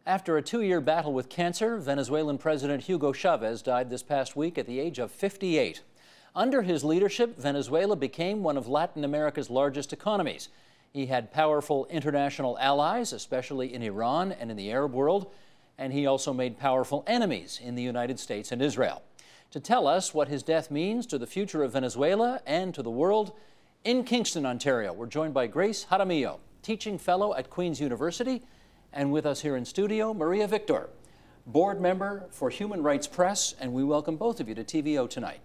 After a 2-year battle with cancer, Venezuelan President Hugo Chavez died this past week at the age of 58. Under his leadership, Venezuela became one of Latin America's largest economies. He had powerful international allies, especially in Iran and in the Arab world, and he also made powerful enemies in the United States and Israel. To tell us what his death means to the future of Venezuela and to the world, in Kingston, Ontario, we're joined by Grace Jaramillo, teaching fellow at Queen's University, and with us here in studio, Maria Victor, board member for Human Rights Press, and we welcome both of you to TVO tonight.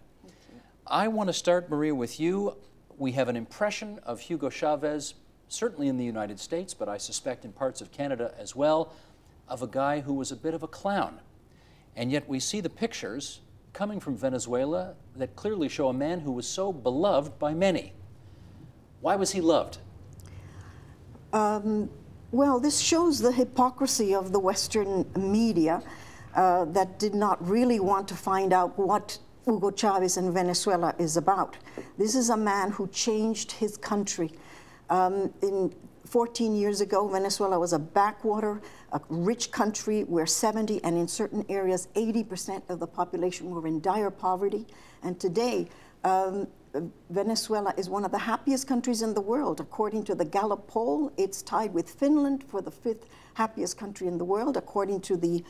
I want to start, Maria, with you. We have an impression of Hugo Chavez, certainly in the United States, but I suspect in parts of Canada as well, of a guy who was a bit of a clown. And yet we see the pictures coming from Venezuela that clearly show a man who was so beloved by many. Why was he loved? Well, this shows the hypocrisy of the Western media that did not really want to find out what Hugo Chavez in Venezuela is about. This is a man who changed his country. 14 years ago, Venezuela was a backwater, a rich country where 70 and in certain areas 80% of the population were in dire poverty. And today, Venezuela is one of the happiest countries in the world. According to the Gallup poll, it's tied with Finland for the 5th happiest country in the world. According to the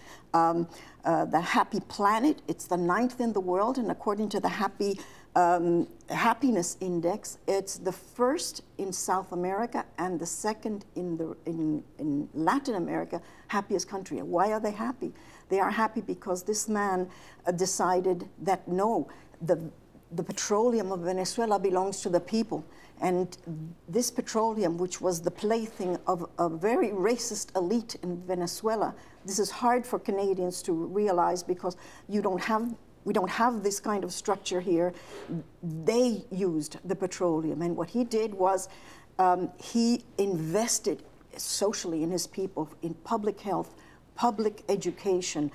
Happy Planet, it's the 9th in the world. And according to the Happiness Index, it's the 1st in South America and the 2nd in Latin America, happiest country. And why are they happy? They are happy because this man decided that no, the petroleum of Venezuela belongs to the people. And this petroleum, which was the plaything of a very racist elite in Venezuela, this is hard for Canadians to realize because we don't have this kind of structure here. They used the petroleum. And what he did was he invested socially in his people, in public health, public education,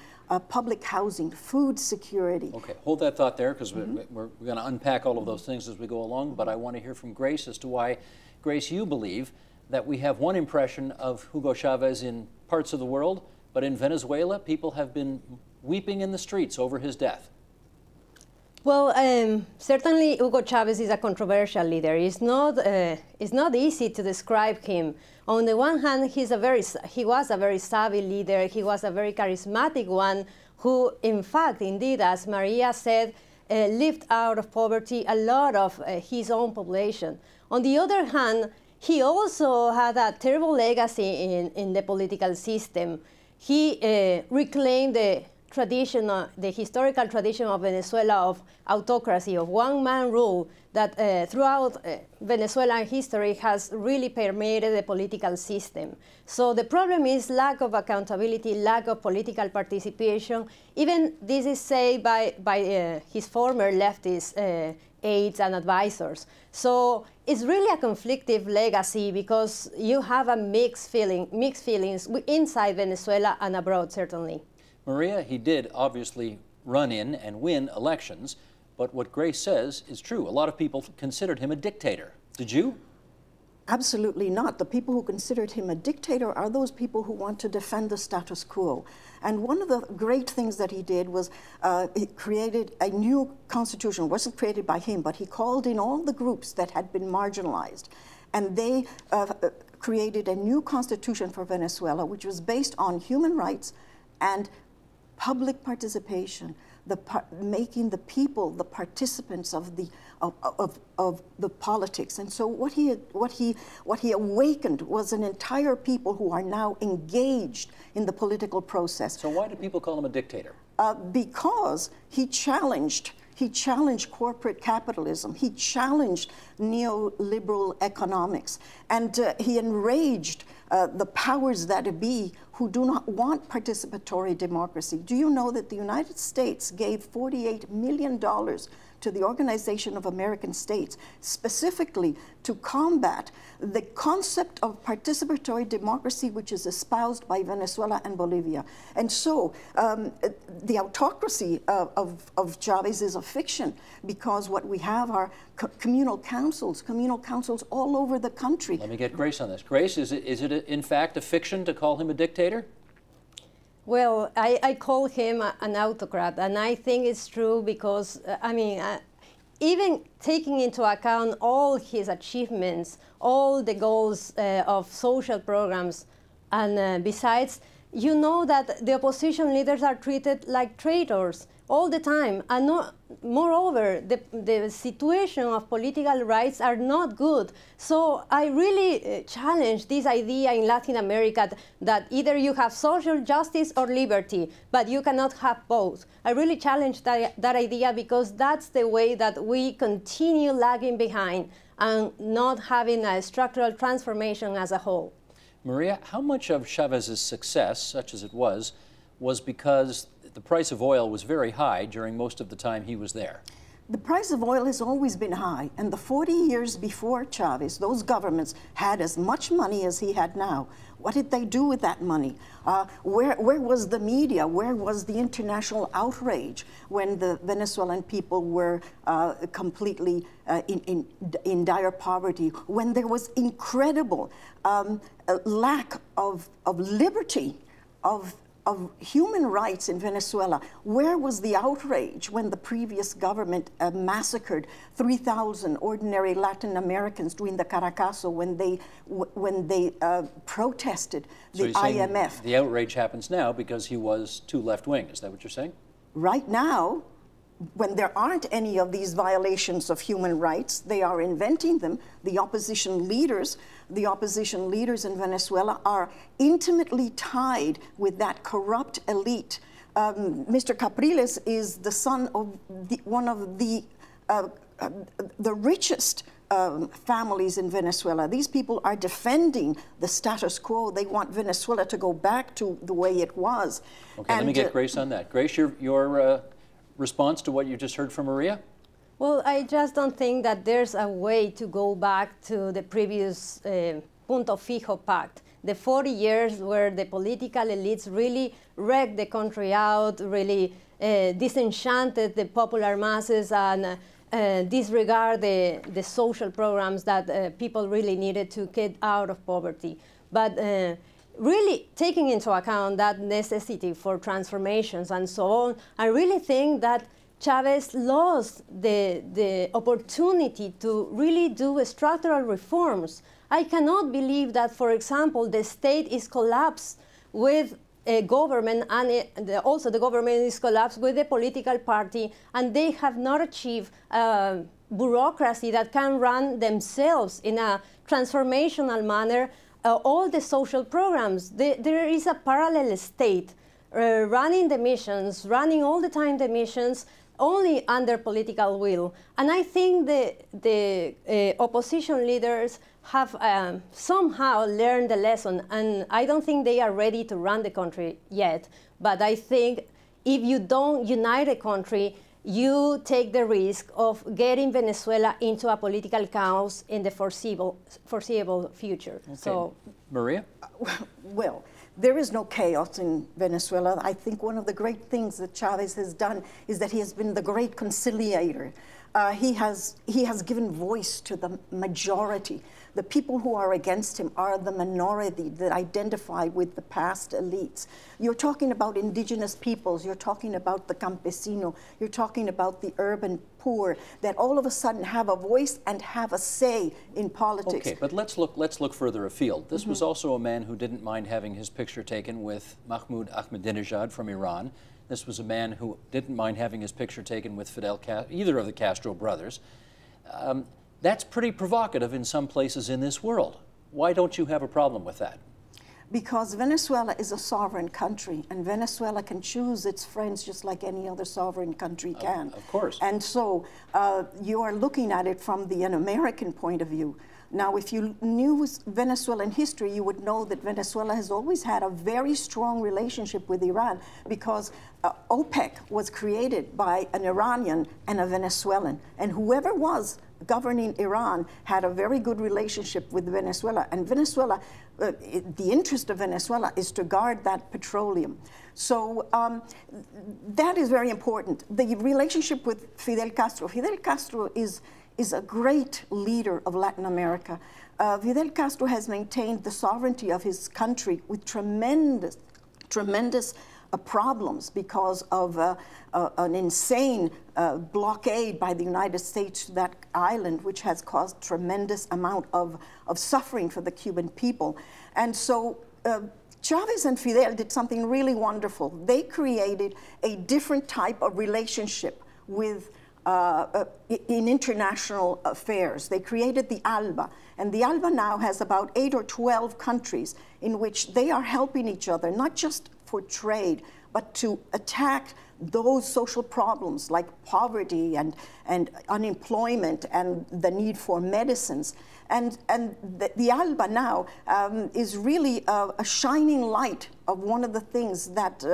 public housing, food security. Okay, hold that thought there because we're going to unpack all of those things as we go along, but I want to hear from Grace as to why, Grace, you believe that we have one impression of Hugo Chavez in parts of the world, but in Venezuela, people have been weeping in the streets over his death. Well, certainly Hugo Chavez is a controversial leader. It's not easy to describe him. On the one hand, he was a very savvy leader. He was a very charismatic one who, in fact, indeed, as Maria said, lived out of poverty a lot of his own population. On the other hand, he also had a terrible legacy in the political system. He reclaimed the historical tradition of Venezuela of autocracy, of one-man rule that throughout Venezuelan history has really permeated the political system. So the problem is lack of accountability, lack of political participation. Even this is said by his former leftist aides and advisors. So it's really a conflictive legacy because you have a mixed feelings inside Venezuela and abroad, certainly. Maria, he did obviously run in and win elections, but what Grace says is true. A lot of people considered him a dictator. Did you? Absolutely not. The people who considered him a dictator are those people who want to defend the status quo. And one of the great things that he did was he created a new constitution. It wasn't created by him, but he called in all the groups that had been marginalized. And they created a new constitution for Venezuela, which was based on human rights and public participation, making the people the participants of the politics. And so what he awakened was an entire people who are now engaged in the political process. So why do people call him a dictator? Because he challenged corporate capitalism. He challenged neoliberal economics. And he enraged the powers that be who do not want participatory democracy. Do you know that the United States gave $48 million to the Organization of American States, specifically to combat the concept of participatory democracy which is espoused by Venezuela and Bolivia. And so the autocracy of Chavez is a fiction, because what we have are communal councils all over the country. Let me get Grace on this. Grace, is it in fact a fiction to call him a dictator? Well, I call him an autocrat, and I think it's true because, even taking into account all his achievements, all the goals of social programs, and besides, you know that the opposition leaders are treated like traitors all the time. And moreover, the situation of political rights are not good. So I really challenge this idea in Latin America that either you have social justice or liberty, but you cannot have both. I really challenge that idea because that's the way that we continue lagging behind and not having a structural transformation as a whole. Maria, how much of Chavez's success, such as it was because the price of oil was very high during most of the time he was there? The price of oil has always been high, and the 40 years before Chavez, those governments had as much money as he had now. What did they do with that money? Where was the media? Where was the international outrage when the Venezuelan people were completely in dire poverty? When there was incredible lack of liberty, of human rights in Venezuela? Where was the outrage when the previous government massacred 3,000 ordinary Latin Americans during the Caracazo when they protested the IMF? The outrage happens now because he was too left-wing. Is that what you're saying? Right now, when there aren't any of these violations of human rights, they are inventing them. The opposition leaders in Venezuela are intimately tied with that corrupt elite. Mr. Capriles is the son of one of the richest families in Venezuela. These people are defending the status quo. They want Venezuela to go back to the way it was. Okay, let me get Grace on that. Grace, your response to what you just heard from Maria? Well, I just don't think that there's a way to go back to the previous Punto Fijo Pact. The 40 years where the political elites really wrecked the country out, really disenchanted the popular masses and disregard the social programs that people really needed to get out of poverty. But really taking into account that necessity for transformations and so on, I really think that Chavez lost the opportunity to really do structural reforms. I cannot believe that, for example, the state is collapsed with a government, and also the government is collapsed with a political party, and they have not achieved bureaucracy that can run themselves in a transformational manner all the social programs. There is a parallel state running the missions, running all the time the missions, only under political will. And I think the opposition leaders have somehow learned the lesson, and I don't think they are ready to run the country yet. But I think if you don't unite the country, you take the risk of getting Venezuela into a political chaos in the foreseeable future. Okay. So, Maria? Well, there is no chaos in Venezuela. I think one of the great things that Chavez has done is that he has been the great conciliator. He has given voice to the majority. The people who are against him are the minority that identify with the past elites. You're talking about indigenous peoples, you're talking about the campesino, you're talking about the urban poor that all of a sudden have a voice and have a say in politics. Okay, but let's look further afield. This was also a man who didn't mind having his picture taken with Mahmoud Ahmadinejad from Iran. This was a man who didn't mind having his picture taken with either of the Castro brothers. That's pretty provocative in some places in this world. Why don't you have a problem with that? Because Venezuela is a sovereign country, and Venezuela can choose its friends just like any other sovereign country can. Of course. And so you are looking at it from an American point of view. Now, if you knew Venezuelan history, you would know that Venezuela has always had a very strong relationship with Iran because OPEC was created by an Iranian and a Venezuelan. And whoever was governing Iran had a very good relationship with Venezuela. And Venezuela, the interest of Venezuela is to guard that petroleum. So that is very important. The relationship with Fidel Castro. Fidel Castro is a great leader of Latin America. Fidel Castro has maintained the sovereignty of his country with tremendous problems because of an insane blockade by the United States to that island, which has caused tremendous amount of suffering for the Cuban people. And so Chavez and Fidel did something really wonderful. They created a different type of relationship with in international affairs. They created the ALBA, and the ALBA now has about 8 or 12 countries in which they are helping each other, not just for trade, but to attack those social problems like poverty and unemployment and the need for medicines. And the ALBA now is really a shining light of one of the things that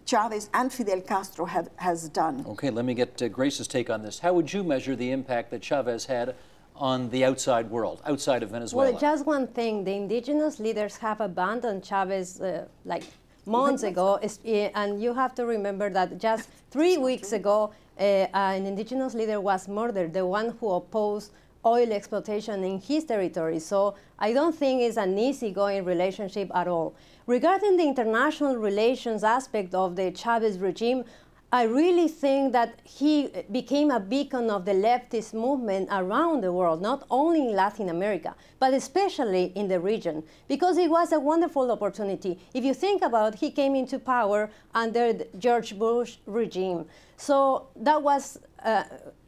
Chavez and Fidel Castro has done. Okay, let me get Grace's take on this. How would you measure the impact that Chavez had on the outside world, outside of Venezuela? Well, just one thing, the indigenous leaders have abandoned Chavez like months ago, and you have to remember that just 3 weeks ago, an indigenous leader was murdered, the one who opposed oil exploitation in his territory. So I don't think it's an easygoing relationship at all. Regarding the international relations aspect of the Chavez regime, I really think that he became a beacon of the leftist movement around the world, not only in Latin America, but especially in the region, because it was a wonderful opportunity. If you think about it, he came into power under the George Bush regime. So that was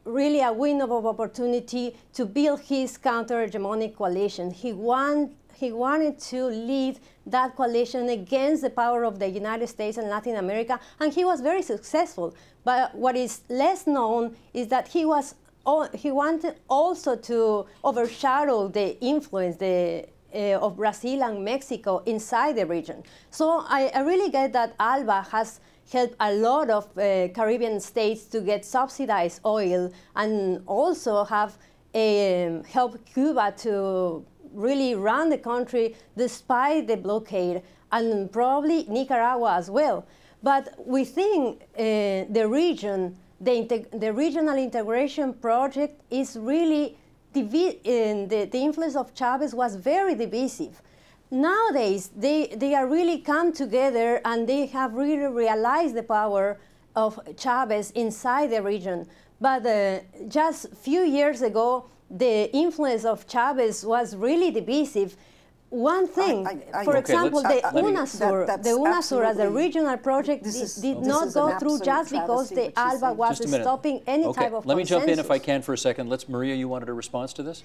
really a window of opportunity to build his counter-hegemonic coalition. He wanted to lead that coalition against the power of the United States and Latin America, and he was very successful. But what is less known is that he wanted also to overshadow the influence of Brazil and Mexico inside the region. So I really get that ALBA has helped a lot of Caribbean states to get subsidized oil, and also have helped Cuba to really run the country despite the blockade, and probably Nicaragua as well. But within the region, the regional integration project is really, the influence of Chavez was very divisive. Nowadays, they are really come together, and they have really realized the power of Chavez inside the region. But just a few years ago, the influence of Chavez was really divisive. One thing, for example, the UNASUR as a regional project did not go through just because the ALBA was stopping any type of consensus. Let me jump in if I can for a second. Maria, you wanted a response to this?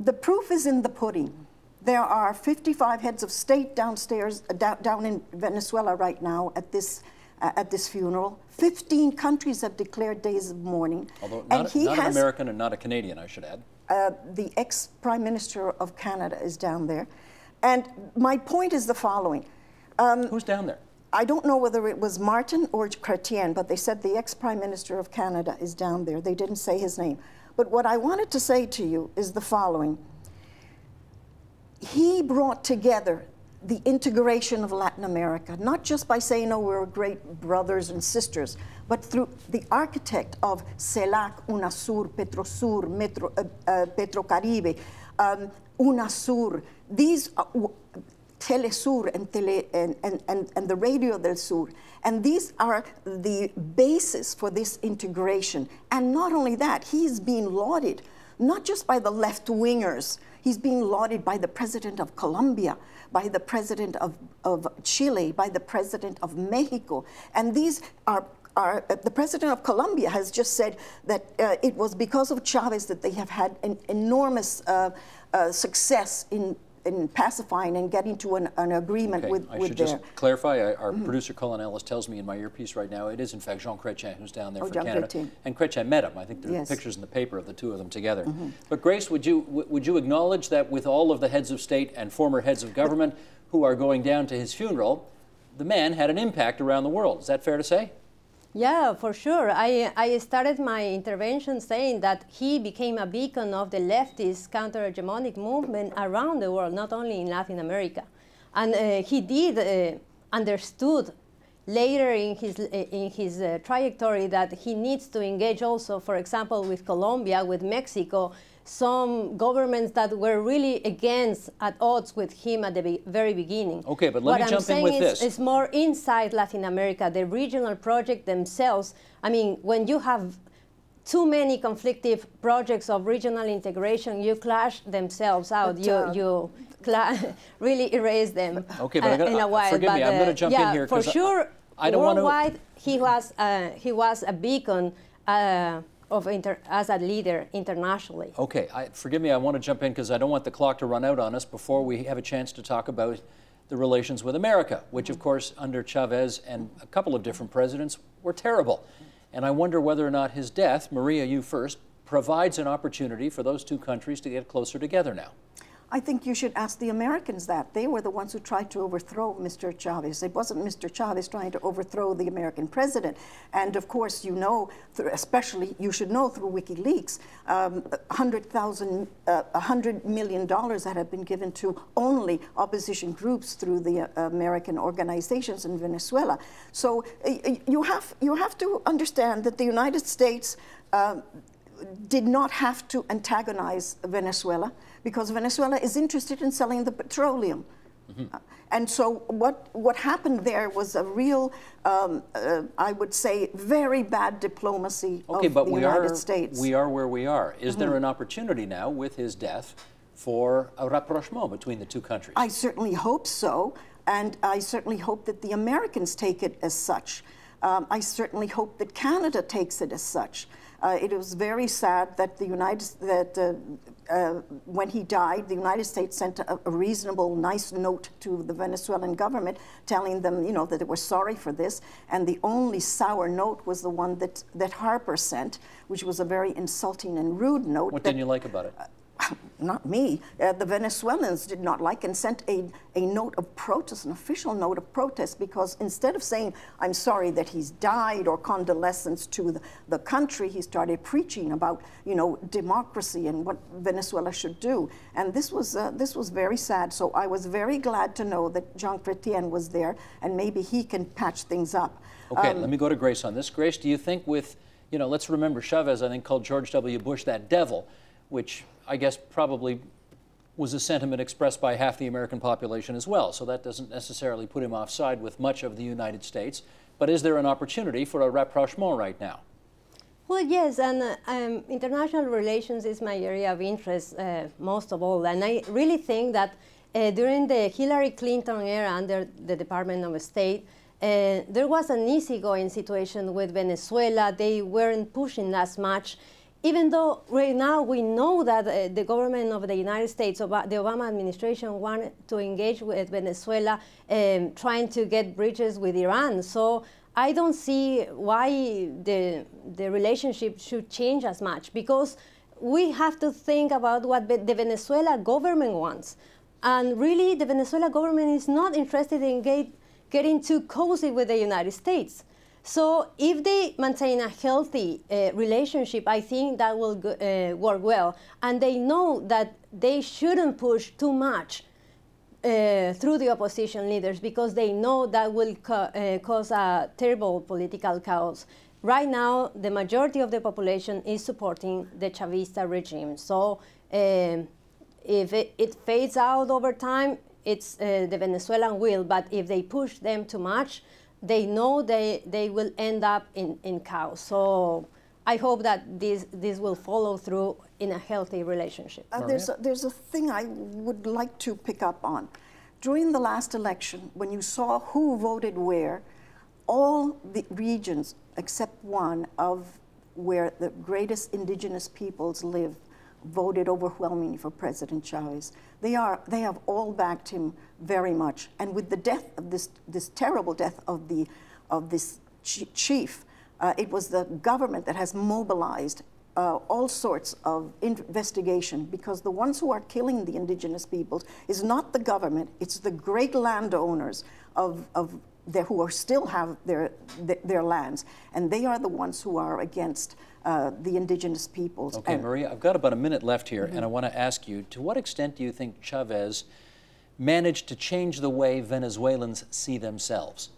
The proof is in the pudding. There are 55 heads of state downstairs, down in Venezuela right now at this funeral. 15 countries have declared days of mourning. Although not an American and not a Canadian, I should add. The ex-Prime Minister of Canada is down there. And my point is the following. Who's down there? I don't know whether it was Martin or Chrétien, but they said the ex-Prime Minister of Canada is down there. They didn't say his name. But what I wanted to say to you is the following. He brought together the integration of Latin America, not just by saying, oh, we're great brothers and sisters, but through the architect of CELAC, UNASUR, PetroSur, Petrocaribe, UNASUR, these Telesur and the Radio del Sur. And these are the basis for this integration. And not only that, he's being lauded, not just by the left-wingers, he's being lauded by the president of Colombia, by the president of Chile, by the president of Mexico. And these are the president of Colombia has just said that it was because of Chavez that they have had an enormous success in pacifying and getting to an agreement with I should just clarify, our producer Colin Ellis tells me in my earpiece right now, it is in fact Jean Chrétien who's down there for Canada. Chrétien. And Chrétien met him. I think there are pictures in the paper of the two of them together. But Grace, would you acknowledge that with all of the heads of state and former heads of government who are going down to his funeral, the man had an impact around the world? Is that fair to say? Yeah, for sure. I started my intervention saying that he became a beacon of the leftist counter-hegemonic movement around the world, not only in Latin America. And he did understood later in his trajectory that he needs to engage also, for example, with Colombia, with Mexico. some governments that were really against, at odds with him at the very beginning. Okay, but let me jump in with this. It's more inside Latin America, the regional project themselves. I mean, when you have too many conflictive projects of regional integration, you clash themselves out. You really erase them. Okay, but in a while. Forgive me, I'm going to jump in here. For sure, I don't worldwide, he was a beacon as a leader internationally. Okay, forgive me, I want to jump in because I don't want the clock to run out on us before we have a chance to talk about the relations with America, which of course under Chavez and a couple of different presidents were terrible. And I wonder whether or not his death, Maria, you first, provides an opportunity for those two countries to get closer together now. I think you should ask the Americans that. They were the ones who tried to overthrow Mr. Chavez. It wasn't Mr. Chavez trying to overthrow the American president. And of course, you know, especially you should know through WikiLeaks, $100 million that have been given to only opposition groups through the American organizations in Venezuela. So you have to understand that the United States did not have to antagonize Venezuela, because Venezuela is interested in selling the petroleum. Mm-hmm. And so what happened there was a real, I would say, very bad diplomacy of the United States. We are where we are. Is there an opportunity now with his death for a rapprochement between the two countries? I certainly hope so, and I certainly hope that the Americans take it as such. I certainly hope that Canada takes it as such. It was very sad that when he died, the United States sent a reasonable, nice note to the Venezuelan government, telling them, you know, that they were sorry for this. And the only sour note was the one that Harper sent, which was a very insulting and rude note. What didn't you like about it? Not me. The Venezuelans did not like and sent a note of protest, an official note of protest, because instead of saying, I'm sorry that he's died, or condolences to the country, he started preaching about, you know, democracy and what Venezuela should do. And this was very sad. So I was very glad to know that Jean Chrétien was there, and maybe he can patch things up. Okay, let me go to Grace on this. Grace, do you think with, you know, let's remember Chavez, I think, called George W. Bush that devil, which I guess probably was a sentiment expressed by half the American population as well. So that doesn't necessarily put him offside with much of the United States. But is there an opportunity for a rapprochement right now? Well, yes, and international relations is my area of interest most of all. And I really think that during the Hillary Clinton era under the Department of State, there was an easygoing situation with Venezuela. They weren't pushing as much. Even though right now we know that the government of the United States, the Obama administration, wanted to engage with Venezuela, trying to get bridges with Iran. So I don't see why the relationship should change as much, because we have to think about what the Venezuela government wants. And really, the Venezuela government is not interested in getting too cozy with the United States. So if they maintain a healthy relationship, I think that will work well. And they know that they shouldn't push too much through the opposition leaders, because they know that will cause a terrible political chaos. Right now, the majority of the population is supporting the Chavista regime. So if it fades out over time, it's the Venezuelan will. But if they push them too much, they know they will end up in chaos. So I hope that this will follow through in a healthy relationship. There's a thing I would like to pick up on. During the last election, when you saw who voted where, all the regions except one of where the greatest indigenous peoples live voted overwhelmingly for President Chavez. They have all backed him very much. And with the death of this terrible death of this chief, it was the government that has mobilized all sorts of investigation, because the ones who are killing the indigenous peoples is not the government, it's the great landowners who are still have their lands, and they are the ones who are against the indigenous peoples. Okay, Maria, I've got about a minute left here, and I want to ask you, to what extent do you think Chavez managed to change the way Venezuelans see themselves?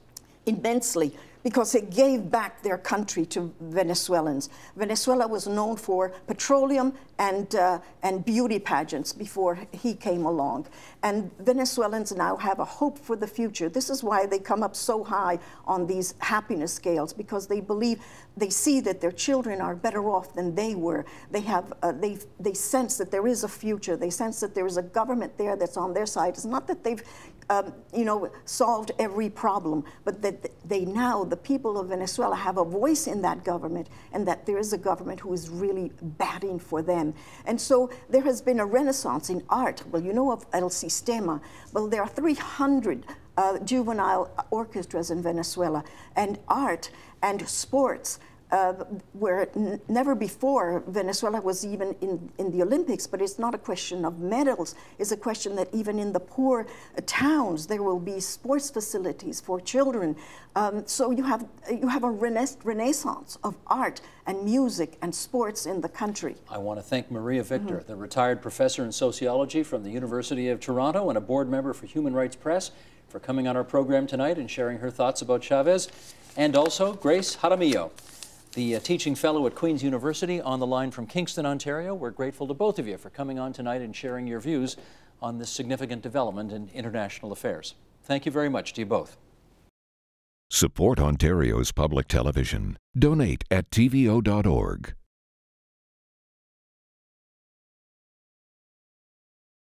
Immensely, because they gave back their country to Venezuelans. Venezuela was known for petroleum and beauty pageants before he came along. And Venezuelans now have a hope for the future. This is why they come up so high on these happiness scales, because they believe, they see that their children are better off than they were. They have, they sense that there is a future. They sense that there is a government there that's on their side. It's not that they've you know, solved every problem, but that they now, the people of Venezuela, have a voice in that government, and that there is a government who is really batting for them. And so there has been a renaissance in art. Well, you know of El Sistema. Well, there are 300 juvenile orchestras in Venezuela, and art and sports, where never before Venezuela was even in the Olympics, but it's not a question of medals. It's a question that even in the poor towns, there will be sports facilities for children. So you have a renaissance of art and music and sports in the country. I want to thank Maria Victor, the retired professor in sociology from the University of Toronto and a board member for Human Rights Press, for coming on our program tonight and sharing her thoughts about Chavez, and also Grace Jaramillo, the teaching fellow at Queen's University, on the line from Kingston, Ontario. We're grateful to both of you for coming on tonight and sharing your views on this significant development in international affairs. Thank you very much to you both. Support Ontario's public television. Donate at tvo.org.